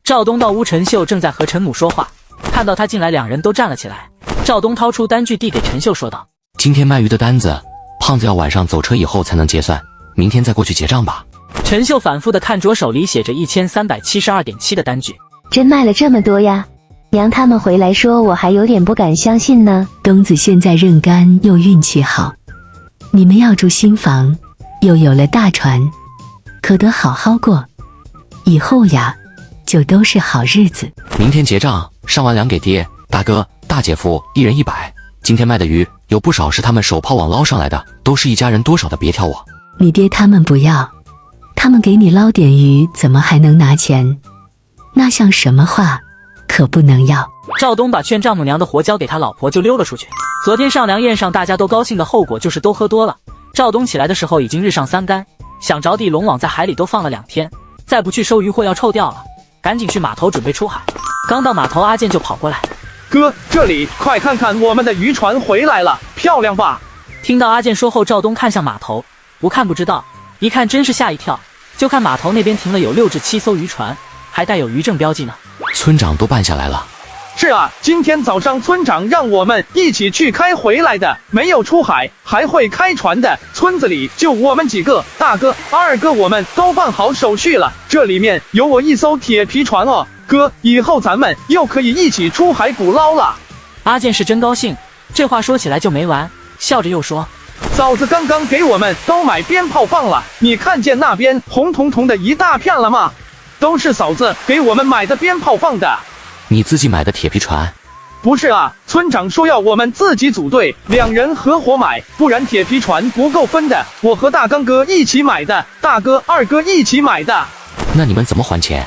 赵东到屋，陈秀正在和陈母说话，看到他进来，两人都站了起来。赵东掏出单据递给陈秀，说道：“今天卖鱼的单子，胖子要晚上走车以后才能结算，明天再过去结账吧。”陈秀反复地看着手里写着1372.7的单据，真卖了这么多呀？娘他们回来说，我还有点不敢相信呢。东子现在认干又运气好，你们要住新房，又有了大船，可得好好过，以后呀，就都是好日子。明天结账，上完粮给爹、大哥、大姐夫一人100。今天卖的鱼有不少是他们手抛网捞上来的，都是一家人多少的，别挑我。你爹他们不要，他们给你捞点鱼，怎么还能拿钱？那像什么话？可不能要。赵东把劝丈母娘的活交给他老婆，就溜了出去。昨天上梁宴上大家都高兴的后果就是都喝多了。赵东起来的时候已经日上3竿，想着地龙网在海里都放了2天，再不去收鱼货要臭掉了，赶紧去码头准备出海。刚到码头，阿健就跑过来：“哥，这里快看看我们的渔船回来了，漂亮吧？”听到阿健说后，赵东看向码头，不看不知道，一看真是吓一跳。就看码头那边停了有6至7艘渔船，还带有渔证标记呢。村长都办下来了。是啊，今天早上村长让我们一起去开回来的，没有出海，还会开船的。村子里就我们几个，大哥、二哥我们都办好手续了，这里面有我一艘铁皮船哦。哥，以后咱们又可以一起出海捕捞了。阿健是真高兴，这话说起来就没完，笑着又说：“嫂子刚刚给我们都买鞭炮放了，你看见那边红彤彤的一大片了吗？都是嫂子给我们买的鞭炮放的。”你自己买的铁皮船？不是啊，村长说要我们自己组队，2人合伙买，不然铁皮船不够分的。我和大刚哥一起买的，大哥、二哥一起买的。那你们怎么还钱？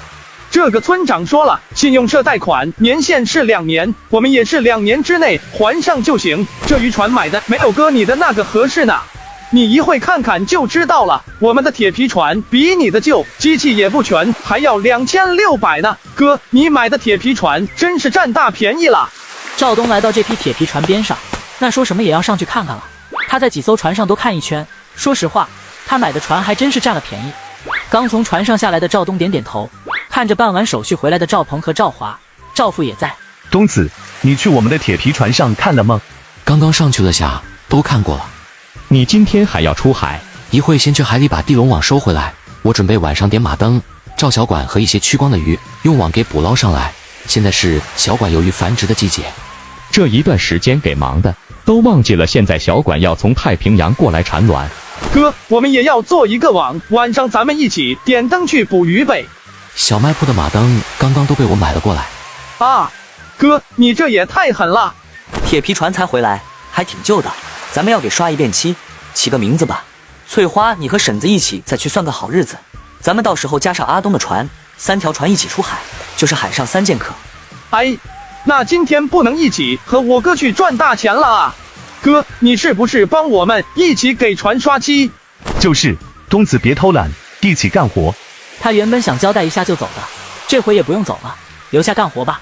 这个村长说了，信用社贷款年限是2年，我们也是2年之内还上就行。这渔船买的没有哥你的那个合适呢，你一会看看就知道了。我们的铁皮船比你的旧，机器也不全，还要2600呢。哥，你买的铁皮船真是占大便宜了。赵东来到这批铁皮船边上，那说什么也要上去看看了。他在几艘船上都看一圈，说实话，他买的船还真是占了便宜。刚从船上下来的赵东点点头，看着办完手续回来的赵鹏和赵华，赵父也在。东子，你去我们的铁皮船上看了吗？刚刚上去了下，都看过了。你今天还要出海？一会先去海里把地龙网收回来，我准备晚上点马灯，照小管和一些趋光的鱼，用网给捕捞上来。现在是小管鱿鱼繁殖的季节，这一段时间给忙的，都忘记了现在小管要从太平洋过来产卵。哥，我们也要做一个网，晚上咱们一起点灯去捕鱼呗。小卖铺的马灯刚刚都被我买了过来。啊，哥，你这也太狠了！铁皮船才回来，还挺旧的，咱们要给刷一遍漆，起个名字吧。翠花，你和婶子一起再去算个好日子，咱们到时候加上阿东的船，3条船一起出海，就是海上3剑客。哎，那今天不能一起和我哥去赚大钱了啊！哥，你是不是帮我们一起给船刷漆？就是，东子别偷懒，一起干活。他原本想交代一下就走的，这回也不用走了，留下干活吧。